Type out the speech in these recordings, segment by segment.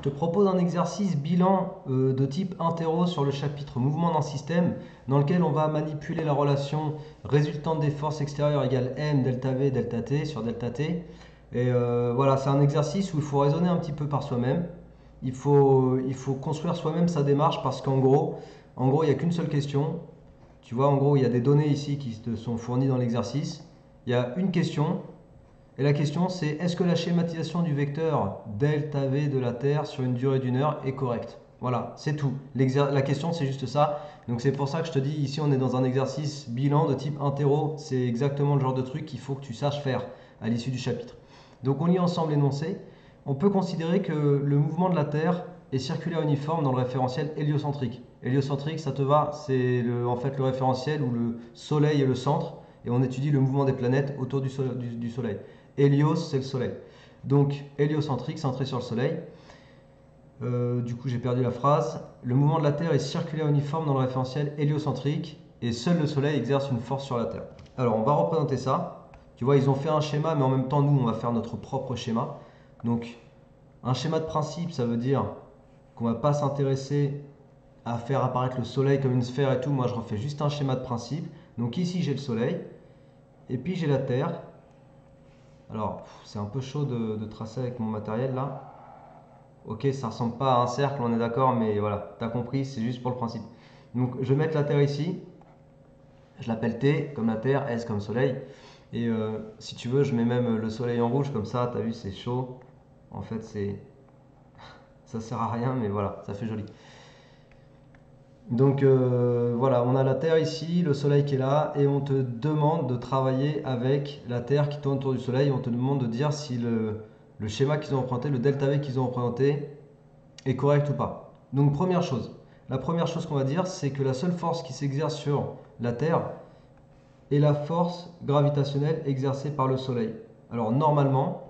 te propose un exercice bilan de type interro sur le chapitre mouvement d'un système dans lequel on va manipuler la relation résultante des forces extérieures égale M delta V delta T sur delta T. Et voilà, c'est un exercice où il faut raisonner un petit peu par soi-même. Il faut construire soi-même sa démarche parce qu'en gros, il n'y a qu'une seule question. Tu vois, en gros, il y a des données ici qui te sont fournies dans l'exercice. Il y a une question. Et la question, c'est est-ce que la schématisation du vecteur delta V de la Terre sur une durée d'une heure est correcte? Voilà, c'est tout. La question, c'est juste ça. Donc c'est pour ça que je te dis, ici, on est dans un exercice bilan de type interro. C'est exactement le genre de truc qu'il faut que tu saches faire à l'issue du chapitre. Donc on lit ensemble l'énoncé. On peut considérer que le mouvement de la Terre est circulaire uniforme dans le référentiel héliocentrique. Héliocentrique, ça te va? C'est en fait le référentiel où le Soleil est le centre et on étudie le mouvement des planètes autour du Soleil. Hélios, c'est le Soleil. Donc héliocentrique, centré sur le Soleil. Du coup, j'ai perdu la phrase. Le mouvement de la Terre est circulaire uniforme dans le référentiel héliocentrique et seul le Soleil exerce une force sur la Terre. Alors, on va représenter ça. Tu vois, ils ont fait un schéma, mais en même temps, nous, on va faire notre propre schéma. Donc, un schéma de principe, ça veut dire qu'on ne va pas s'intéresser à faire apparaître le Soleil comme une sphère et tout. Moi, je refais juste un schéma de principe. Donc ici, j'ai le Soleil. Et puis, j'ai la Terre. Alors, c'est un peu chaud de tracer avec mon matériel là. Ok, ça ressemble pas à un cercle, on est d'accord, mais voilà, t'as compris, c'est juste pour le principe. Donc, je vais mettre la Terre ici. Je l'appelle T comme la Terre, S comme Soleil. Et si tu veux, je mets même le Soleil en rouge, comme ça, t'as vu, c'est chaud. En fait, ça sert à rien, mais voilà, ça fait joli. Donc voilà, on a la Terre ici, le Soleil qui est là, et on te demande de travailler avec la Terre qui tourne autour du Soleil. On te demande de dire si le schéma qu'ils ont emprunté, le delta V qu'ils ont emprunté, est correct ou pas. Donc la première chose qu'on va dire, c'est que la seule force qui s'exerce sur la Terre est la force gravitationnelle exercée par le Soleil. Alors normalement,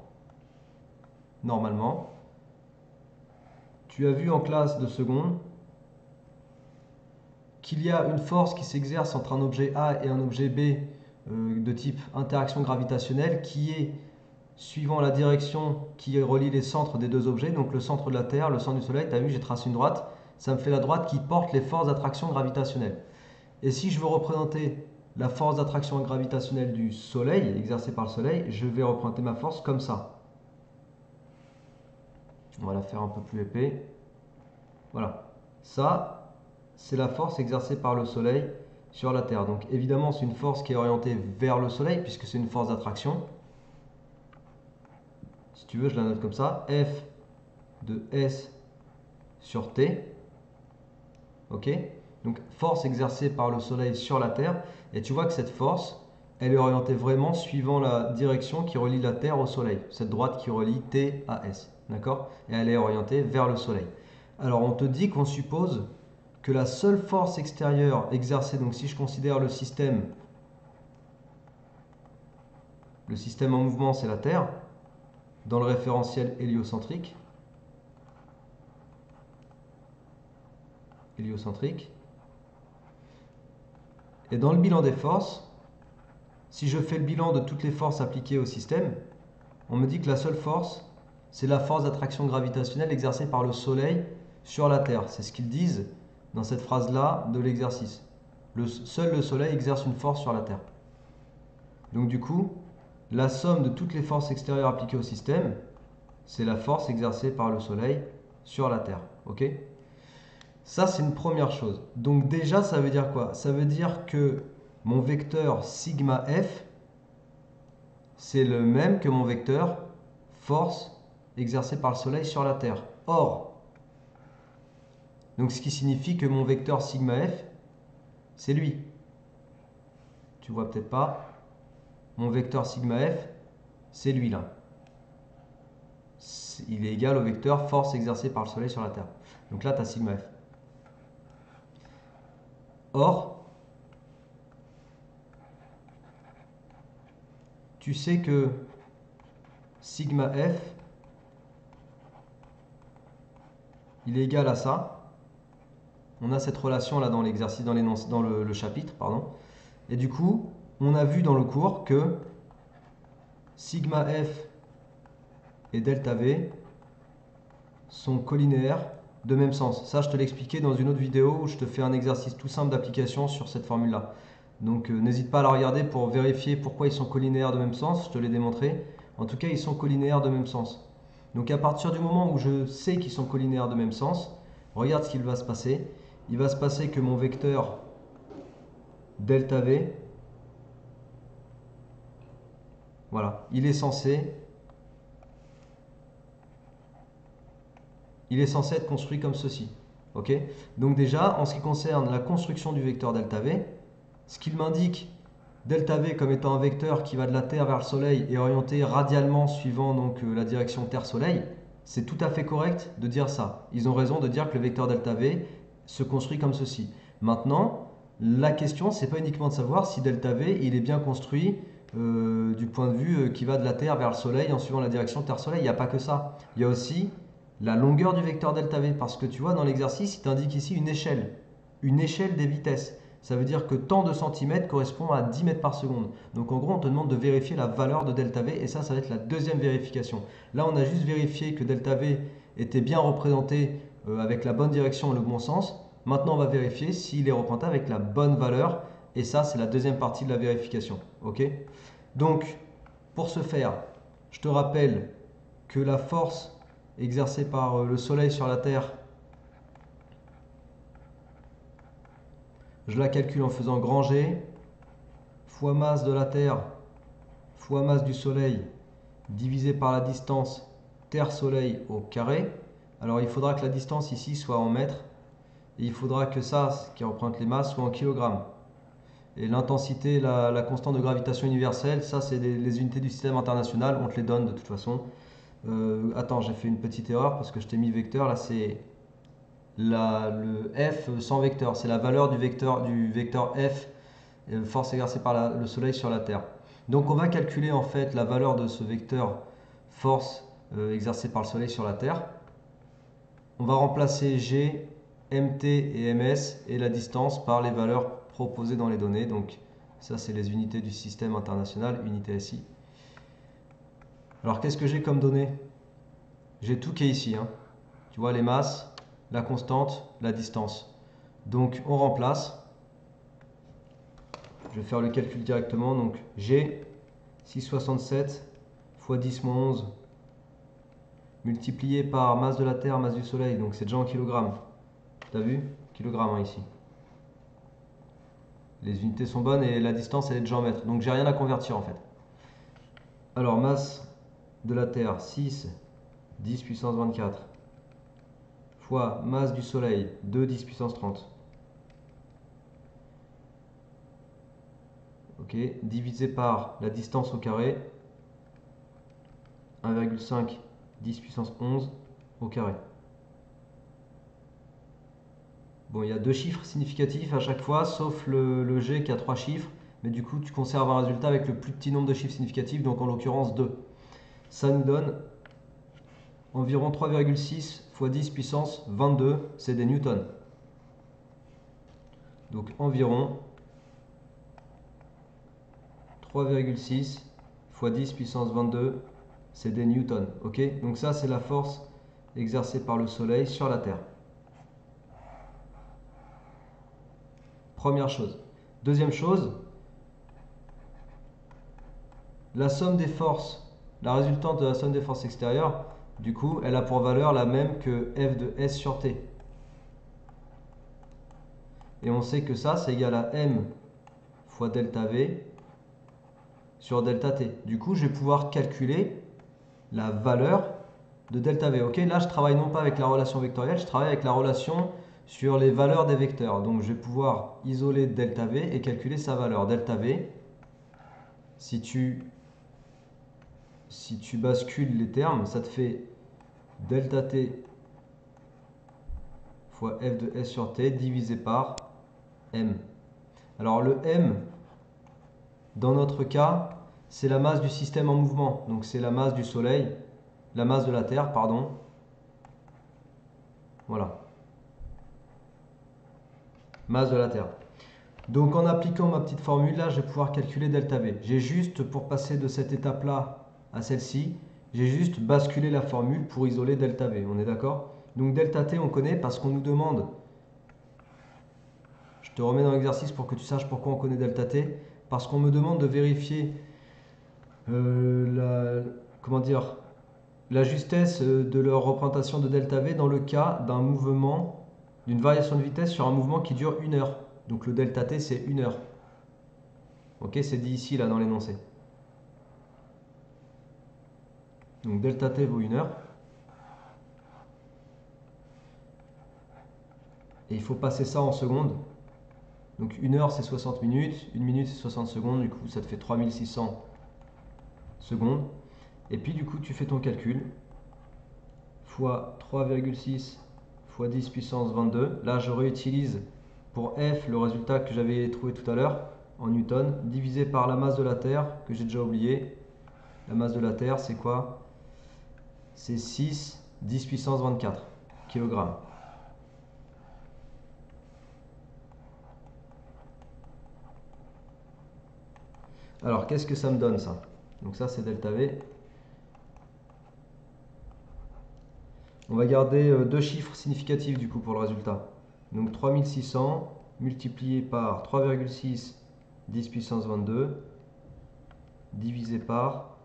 tu as vu en classe de seconde qu'il y a une force qui s'exerce entre un objet A et un objet B de type interaction gravitationnelle qui est suivant la direction qui relie les centres des deux objets, donc le centre de la Terre, le centre du Soleil, tu as vu, j'ai tracé une droite, ça me fait la droite qui porte les forces d'attraction gravitationnelle. Et si je veux représenter la force d'attraction gravitationnelle du Soleil, exercée par le Soleil, je vais représenter ma force comme ça. On va la faire un peu plus épais. Voilà. Ça, c'est la force exercée par le Soleil sur la Terre. Donc évidemment, c'est une force qui est orientée vers le Soleil, puisque c'est une force d'attraction. Si tu veux, je la note comme ça. F de S sur T. Ok? Donc force exercée par le Soleil sur la Terre. Et tu vois que cette force, elle est orientée vraiment suivant la direction qui relie la Terre au Soleil. Cette droite qui relie T à S. D'accord? Et elle est orientée vers le Soleil. Alors on te dit qu'on suppose que la seule force extérieure exercée, donc si je considère le système en mouvement c'est la Terre, dans le référentiel héliocentrique, et dans le bilan des forces, si je fais le bilan de toutes les forces appliquées au système, on me dit que la seule force, c'est la force d'attraction gravitationnelle exercée par le Soleil sur la Terre. C'est ce qu'ils disent dans cette phrase-là de l'exercice. Seul le Soleil exerce une force sur la Terre. Donc du coup, la somme de toutes les forces extérieures appliquées au système, c'est la force exercée par le Soleil sur la Terre. Ok? Ça, c'est une première chose. Donc déjà, ça veut dire quoi? Ça veut dire que mon vecteur sigma f, c'est le même que mon vecteur force exercée par le Soleil sur la Terre. Or, donc ce qui signifie que mon vecteur sigma f, c'est lui. Tu vois peut-être pas. Mon vecteur sigma f, c'est lui là. Il est égal au vecteur force exercée par le Soleil sur la Terre. Donc là, tu as sigma f. Or, tu sais que sigma f, il est égal à ça. On a cette relation là dans l'exercice, dans le chapitre, pardon. Et du coup, on a vu dans le cours que sigma f et delta v sont collinéaires de même sens. Ça, je te l'ai expliqué dans une autre vidéo où je te fais un exercice tout simple d'application sur cette formule-là. Donc n'hésite pas à la regarder pour vérifier pourquoi ils sont collinéaires de même sens, je te l'ai démontré. En tout cas, ils sont collinéaires de même sens. Donc à partir du moment où je sais qu'ils sont collinéaires de même sens, regarde ce qu'il va se passer. Il va se passer que mon vecteur delta V, voilà, il est censé être construit comme ceci. Ok? Donc déjà, en ce qui concerne la construction du vecteur delta V, ce qu'il m'indique delta V comme étant un vecteur qui va de la Terre vers le Soleil et orienté radialement suivant donc la direction Terre-Soleil, c'est tout à fait correct de dire ça. Ils ont raison de dire que le vecteur delta V se construit comme ceci. Maintenant, la question, c'est pas uniquement de savoir si delta V il est bien construit du point de vue qui va de la Terre vers le Soleil en suivant la direction Terre-Soleil. Il n'y a pas que ça. Il y a aussi la longueur du vecteur delta V, parce que tu vois, dans l'exercice, il t'indique ici une échelle des vitesses. Ça veut dire que tant de centimètres correspond à 10 mètres par seconde. Donc en gros, on te demande de vérifier la valeur de delta V, et ça va être la deuxième vérification. Là, on a juste vérifié que delta V était bien représenté avec la bonne direction et le bon sens. Maintenant, on va vérifier s'il est représenté avec la bonne valeur, et ça, c'est la deuxième partie de la vérification. Ok? Donc, pour ce faire, je te rappelle que la force exercée par le Soleil sur la Terre, je la calcule en faisant grand G fois masse de la Terre fois masse du Soleil divisé par la distance Terre-Soleil au carré. Alors il faudra que la distance ici soit en mètres et il faudra que ça, qui représente les masses, soit en kilogrammes. Et l'intensité, la constante de gravitation universelle, ça c'est les unités du système international, on te les donne de toute façon. Attends, j'ai fait une petite erreur parce que je t'ai mis vecteur, là c'est le F sans vecteur, c'est la valeur du vecteur F, force exercée par le Soleil sur la Terre. Donc on va calculer en fait la valeur de ce vecteur force exercée par le Soleil sur la Terre. On va remplacer G, MT et MS et la distance par les valeurs proposées dans les données. Donc ça c'est les unités du système international, unité SI. Alors qu'est-ce que j'ai comme données? J'ai tout qui est ici, hein. Tu vois les masses, la constante, la distance. Donc on remplace. Je vais faire le calcul directement. Donc G, 667 fois 10 moins 11 multiplié par masse de la Terre, masse du Soleil. Donc c'est déjà en kilogrammes. T'as vu? Kilogrammes hein, ici. Les unités sont bonnes et la distance elle est déjà en mètres. Donc j'ai rien à convertir en fait. Alors masse de la Terre, 6, 10 puissance 24 fois masse du Soleil, 2, 10 puissance 30. Ok, divisé par la distance au carré, 1,5 10 puissance 11 au carré. Bon, il y a deux chiffres significatifs à chaque fois, sauf le G qui a 3 chiffres, mais du coup tu conserves un résultat avec le plus petit nombre de chiffres significatifs, donc en l'occurrence 2. Ça nous donne environ 3,6 fois 10 puissance 22, c'est des newtons. Donc environ 3,6 fois 10 puissance 22, c'est des newtons. Ok? Donc ça, c'est la force exercée par le Soleil sur la Terre. Première chose. Deuxième chose, la somme des forces, la résultante de la somme des forces extérieures, du coup, elle a pour valeur la même que F de S sur T. Et on sait que ça, c'est égal à M fois delta V sur delta T. Du coup, je vais pouvoir calculer la valeur de delta V. Ok, là, je travaille non pas avec la relation vectorielle, je travaille avec la relation sur les valeurs des vecteurs. Donc, je vais pouvoir isoler delta V et calculer sa valeur. Delta V, si tu bascules les termes, ça te fait delta T fois F de S sur T divisé par M. Alors, le M, dans notre cas, c'est la masse du système en mouvement. Donc, c'est la masse du Soleil, la masse de la Terre, pardon. Voilà. Masse de la Terre. Donc en appliquant ma petite formule là, je vais pouvoir calculer delta V. J'ai juste, pour passer de cette étape là à celle-ci, J'ai juste basculé la formule pour isoler delta V, on est d'accord? Donc delta T, on connaît parce qu'on nous demande, je te remets dans l'exercice pour que tu saches pourquoi on connaît delta T, parce qu'on me demande de vérifier comment dire, la justesse de leur représentation de delta V dans le cas d'un mouvement, d'une variation de vitesse sur un mouvement qui dure 1 heure. Donc le delta T, c'est 1 heure. Ok, c'est dit ici, là, dans l'énoncé. Donc delta T vaut 1 heure. Et il faut passer ça en secondes. Donc 1 heure, c'est 60 minutes. 1 minute, c'est 60 secondes. Du coup, ça te fait 3600 secondes. Et puis, du coup, tu fais ton calcul. Fois 3,6 fois 10 puissance 22. Là, je réutilise pour F le résultat que j'avais trouvé tout à l'heure en newton, divisé par la masse de la Terre, que j'ai déjà oublié. La masse de la Terre, c'est quoi? C'est 6, 10 puissance 24 kg. Alors, qu'est-ce que ça me donne, ça? Donc ça, c'est delta V. On va garder deux chiffres significatifs, du coup, pour le résultat. Donc 3600 multiplié par 3,6 10 puissance 22 divisé par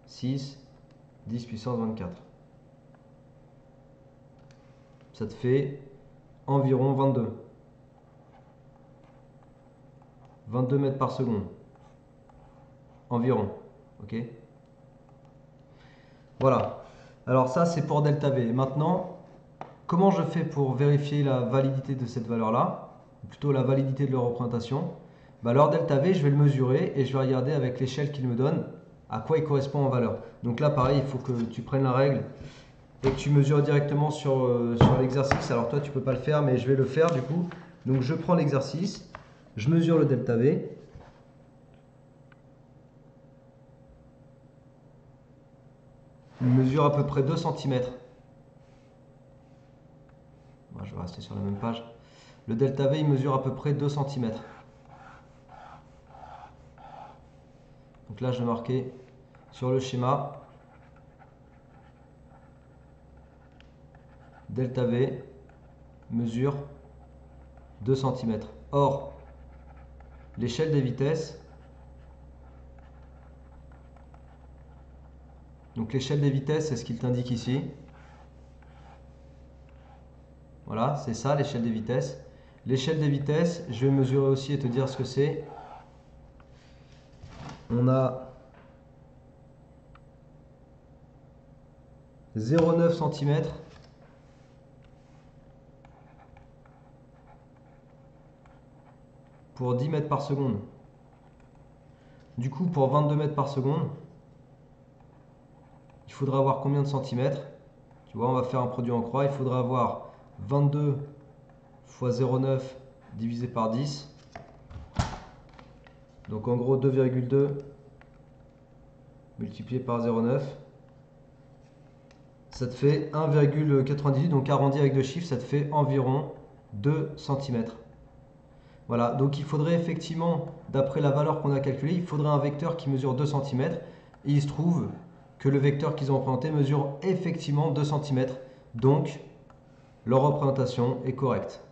6 10 puissance 24. Ça te fait environ 22 mètres par seconde. Environ. Ok? Voilà. Alors ça, c'est pour delta V. Maintenant, comment je fais pour vérifier la validité de cette valeur-là? Plutôt la validité de leur représentation. Bah, alors delta V, je vais le mesurer et je vais regarder avec l'échelle qu'il me donne à quoi il correspond en valeur. Donc là, pareil, il faut que tu prennes la règle et que tu mesures directement sur l'exercice. Alors toi, tu ne peux pas le faire, mais je vais le faire du coup. Donc je prends l'exercice, je mesure le delta V. Il mesure à peu près 2 cm. Moi, je vais rester sur la même page. Le delta V, il mesure à peu près 2 cm. Donc là, je vais marquer sur le schéma delta V mesure 2 cm. Or, l'échelle des vitesses, donc l'échelle des vitesses, c'est ce qu'il t'indique ici. Voilà, c'est ça l'échelle des vitesses. L'échelle des vitesses, je vais mesurer aussi et te dire ce que c'est. On a 0,9 cm pour 10 mètres par seconde. Du coup, pour 22 mètres par seconde, il faudra avoir combien de centimètres? Tu vois, on va faire un produit en croix. Il faudra avoir 22 fois 0,9 divisé par 10. Donc en gros 2,2 multiplié par 0,9. Ça te fait 1,98. Donc arrondi avec deux chiffres, ça te fait environ 2 cm. Voilà, donc il faudrait effectivement, d'après la valeur qu'on a calculée, il faudrait un vecteur qui mesure 2 cm. Et il se trouve que le vecteur qu'ils ont représenté mesure effectivement 2 cm. Donc, leur représentation est correcte.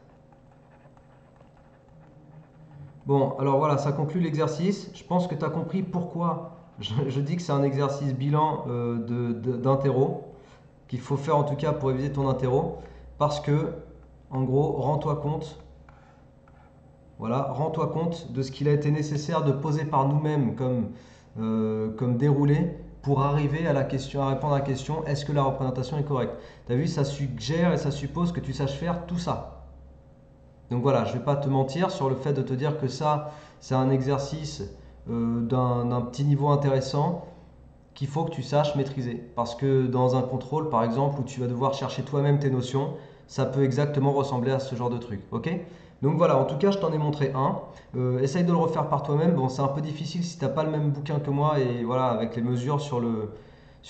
Bon, alors voilà, ça conclut l'exercice. Je pense que tu as compris pourquoi je dis que c'est un exercice bilan d'interro, qu'il faut faire en tout cas pour réviser ton interro. Parce que, en gros, rends-toi compte. Voilà, rends-toi compte de ce qu'il a été nécessaire de poser par nous-mêmes comme déroulé pour arriver à répondre à la question, est-ce que la représentation est correcte? Tu as vu, ça suggère et ça suppose que tu saches faire tout ça. Donc voilà, je ne vais pas te mentir sur le fait de te dire que ça, c'est un exercice d'un petit niveau intéressant qu'il faut que tu saches maîtriser. Parce que dans un contrôle, par exemple, où tu vas devoir chercher toi-même tes notions, ça peut exactement ressembler à ce genre de truc. Ok? Donc voilà, en tout cas, je t'en ai montré un. Essaye de le refaire par toi-même. Bon, c'est un peu difficile si tu n'as pas le même bouquin que moi et voilà, avec les mesures sur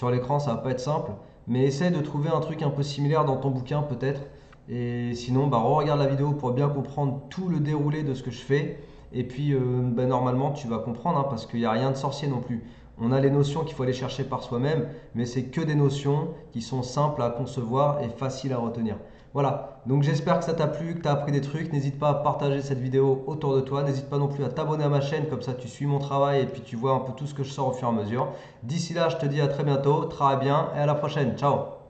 l'écran, ça va pas être simple. Mais essaye de trouver un truc un peu similaire dans ton bouquin peut-être. Et sinon, bah, regarde la vidéo pour bien comprendre tout le déroulé de ce que je fais. Et puis, bah, normalement, tu vas comprendre hein, parce qu'il n'y a rien de sorcier non plus. On a les notions qu'il faut aller chercher par soi-même, mais c'est que des notions qui sont simples à concevoir et faciles à retenir. Voilà, donc j'espère que ça t'a plu, que tu as appris des trucs. N'hésite pas à partager cette vidéo autour de toi. N'hésite pas non plus à t'abonner à ma chaîne, comme ça tu suis mon travail et puis tu vois un peu tout ce que je sors au fur et à mesure. D'ici là, je te dis à très bientôt, travaille bien et à la prochaine. Ciao!